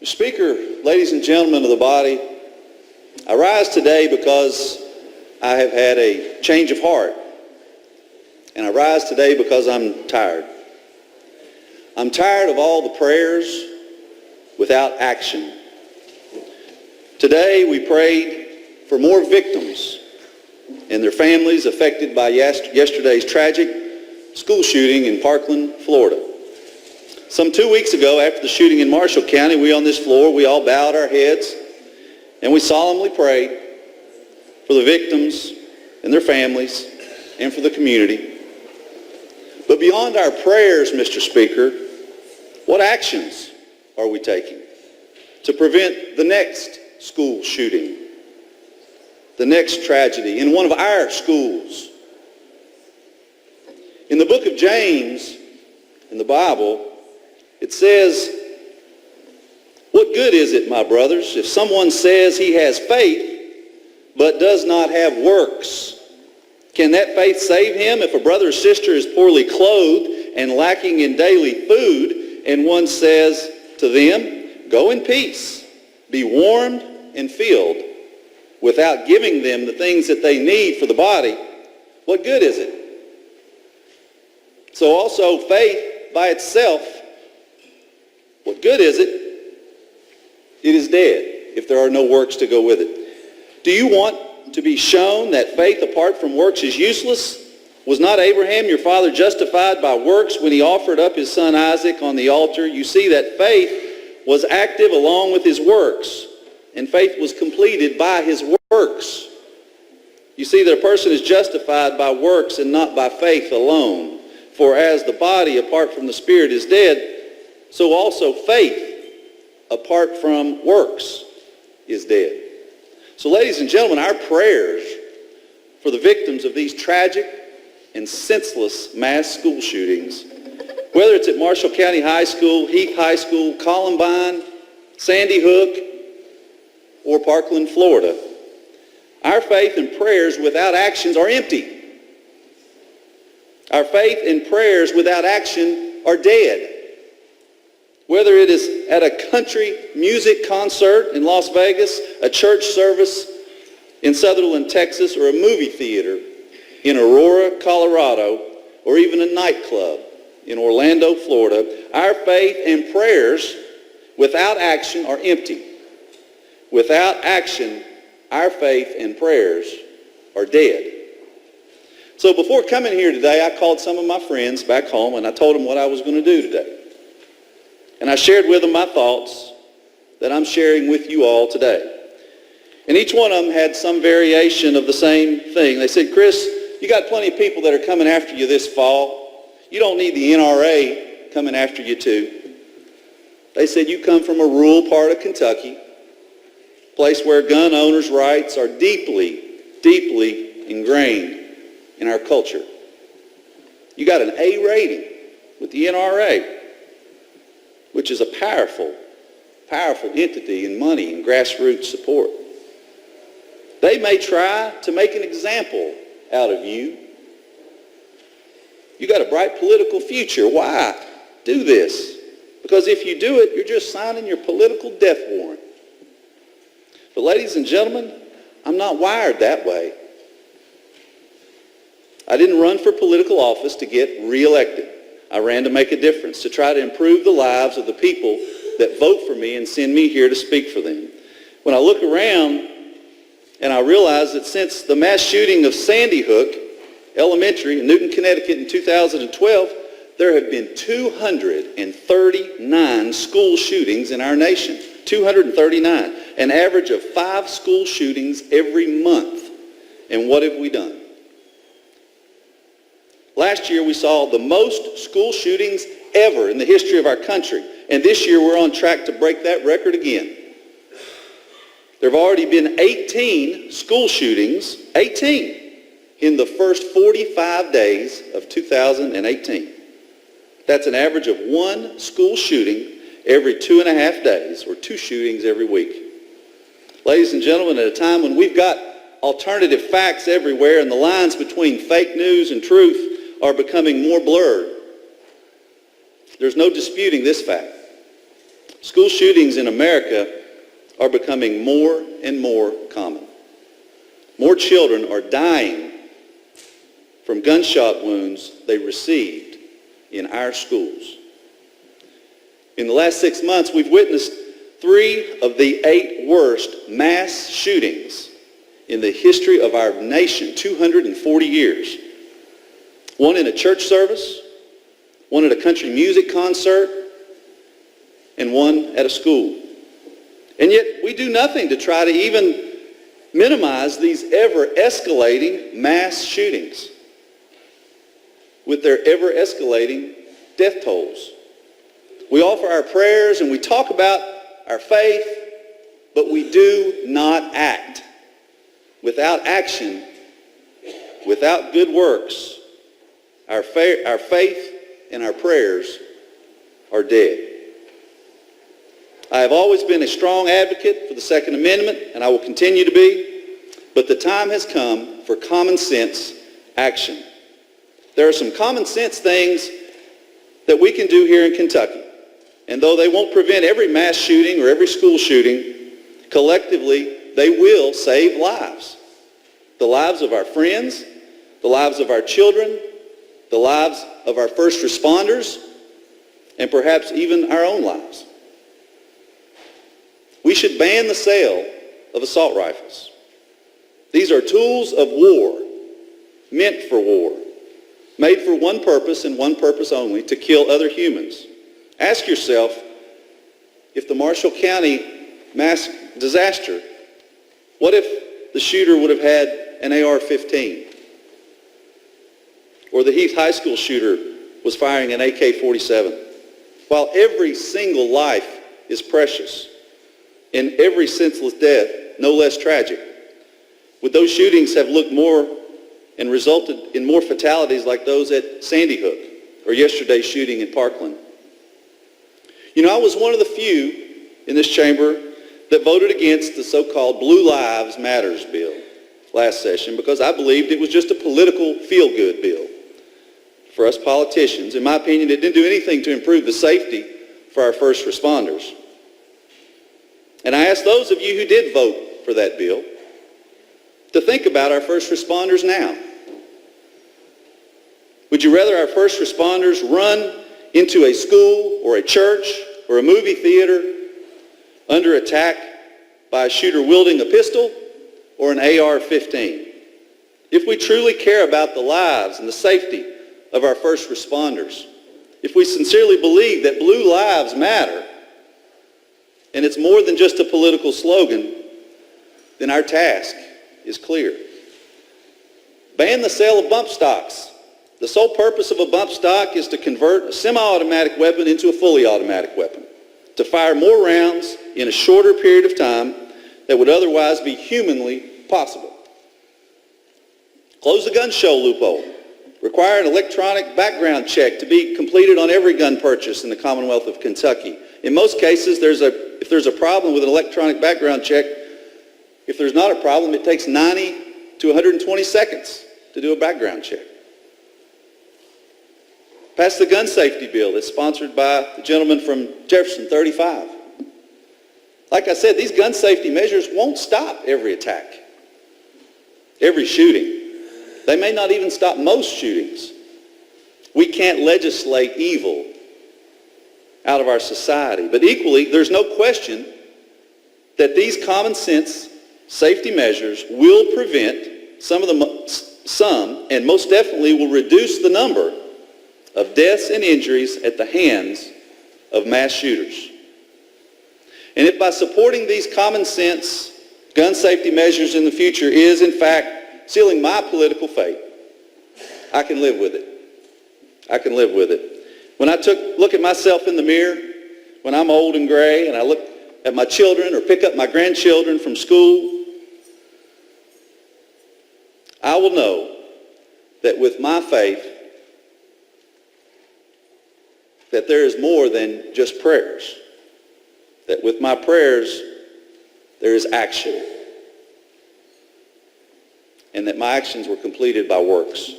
Speaker, ladies and gentlemen of the body, I rise today because I have had a change of heart. And I rise today because I'm tired. I'm tired of all the prayers without action. Today we prayed for more victims and their families affected by yesterday's tragic school shooting in Parkland, Florida. Some 2 weeks ago, after the shooting in Marshall County, we on this floor, we all bowed our heads and we solemnly prayed for the victims and their families and for the community. But beyond our prayers, Mr. Speaker, what actions are we taking to prevent the next school shooting, the next tragedy in one of our schools? In the book of James, in the Bible, it says, "What good is it, my brothers, if someone says he has faith but does not have works? Can that faith save him? If a brother or sister is poorly clothed and lacking in daily food, and one says to them, 'Go in peace, be warmed and filled,' without giving them the things that they need for the body, what good is it? So also faith by itself, what good is it? It is dead if there are no works to go with it. Do you want to be shown that faith apart from works is useless? Was not Abraham your father justified by works when he offered up his son Isaac on the altar? You see that faith was active along with his works, and faith was completed by his works. You see that a person is justified by works and not by faith alone. For as the body apart from the spirit is dead, so also faith apart from works is dead." So ladies and gentlemen, our prayers for the victims of these tragic and senseless mass school shootings, whether it's at Marshall County High School, Heath High School, Columbine, Sandy Hook, or Parkland, Florida, our faith and prayers without actions are empty. Our faith and prayers without action are dead. Whether it is at a country music concert in Las Vegas, a church service in Sutherland, Texas, or a movie theater in Aurora, Colorado, or even a nightclub in Orlando, Florida, our faith and prayers without action are empty. Without action, our faith and prayers are dead. So before coming here today, I called some of my friends back home and I told them what I was going to do today. And I shared with them my thoughts that I'm sharing with you all today. And each one of them had some variation of the same thing. They said, "Chris, you got plenty of people that are coming after you this fall. You don't need the NRA coming after you too." They said, "You come from a rural part of Kentucky, a place where gun owners' rights are deeply, deeply ingrained in our culture. You got an A rating with the NRA, which is a powerful, powerful entity in money and grassroots support. They may try to make an example out of you. You got a bright political future. Why do this? Because if you do it, you're just signing your political death warrant." But ladies and gentlemen, I'm not wired that way. I didn't run for political office to get reelected. I ran to make a difference, to try to improve the lives of the people that vote for me and send me here to speak for them. When I look around and I realize that since the mass shooting of Sandy Hook Elementary in Newton, Connecticut in 2012, there have been 239 school shootings in our nation. 239. An average of 5 school shootings every month. And what have we done? Last year we saw the most school shootings ever in the history of our country. And this year we're on track to break that record again. There have already been 18 school shootings, 18, in the first 45 days of 2018. That's an average of 1 school shooting every 2.5 days, or 2 shootings every week. Ladies and gentlemen, at a time when we've got alternative facts everywhere and the lines between fake news and truth are becoming more blurred, there's no disputing this fact. School shootings in America are becoming more and more common. More children are dying from gunshot wounds they received in our schools. In the last 6 months, we've witnessed 3 of the 8 worst mass shootings in the history of our nation, 240 years. One in a church service, one at a country music concert, and one at a school. And yet we do nothing to try to even minimize these ever-escalating mass shootings with their ever-escalating death tolls. We offer our prayers and we talk about our faith, but we do not act. Without action, without good works, our faith and our prayers are dead. I have always been a strong advocate for the Second Amendment, and I will continue to be, but the time has come for common sense action. There are some common sense things that we can do here in Kentucky, and though they won't prevent every mass shooting or every school shooting, collectively they will save lives. The lives of our friends, the lives of our children, the lives of our first responders, and perhaps even our own lives. We should ban the sale of assault rifles. These are tools of war, meant for war, made for one purpose and one purpose only, to kill other humans. Ask yourself, if the Marshall County mass disaster, what if the shooter would have had an AR-15? Or the Heath High School shooter was firing an AK-47? While every single life is precious, and every senseless death no less tragic, would those shootings have looked more and resulted in more fatalities like those at Sandy Hook or yesterday's shooting in Parkland? You know, I was one of the few in this chamber that voted against the so-called Blue Lives Matters bill last session because I believed it was just a political feel-good bill for us politicians. In my opinion, it didn't do anything to improve the safety for our first responders. And I ask those of you who did vote for that bill to think about our first responders now. Would you rather our first responders run into a school or a church or a movie theater under attack by a shooter wielding a pistol or an AR-15? If we truly care about the lives and the safety of our first responders, if we sincerely believe that blue lives matter, and it's more than just a political slogan, then our task is clear. Ban the sale of bump stocks. The sole purpose of a bump stock is to convert a semi-automatic weapon into a fully automatic weapon, to fire more rounds in a shorter period of time that would otherwise be humanly possible. Close the gun show loophole. Require an electronic background check to be completed on every gun purchase in the Commonwealth of Kentucky. In most cases, if there's a problem with an electronic background check, if there's not a problem, it takes 90 to 120 seconds to do a background check. Pass the gun safety bill that's sponsored by the gentleman from Jefferson 35. Like I said, these gun safety measures won't stop every attack, every shooting. They may not even stop most shootings. We can't legislate evil out of our society. But equally, there's no question that these common sense safety measures will prevent some and most definitely will reduce the number of deaths and injuries at the hands of mass shooters. And if by supporting these common sense gun safety measures in the future is in fact sealing my political fate, I can live with it. I can live with it. When I look at myself in the mirror, when I'm old and gray, and I look at my children or pick up my grandchildren from school, I will know that with my faith, that there is more than just prayers. That with my prayers, there is action. And that my actions were completed by works.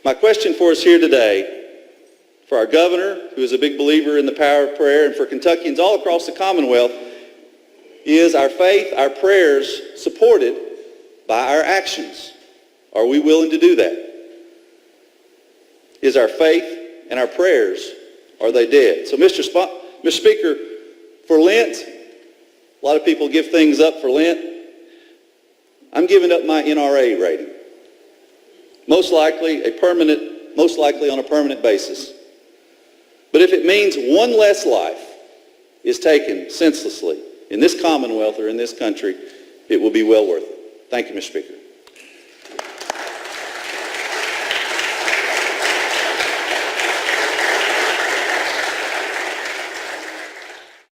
My question for us here today for our governor, who is a big believer in the power of prayer, and for Kentuckians all across the Commonwealth, is our faith, our prayers supported by our actions? Are we willing to do that? Is our faith and our prayers, are they dead? So, Mr. Speaker, for Lent, a lot of people give things up for Lent. I'm giving up my NRA rating. Most likely on a permanent basis. But if it means one less life is taken senselessly in this Commonwealth or in this country, it will be well worth it. Thank you, Mr. Speaker.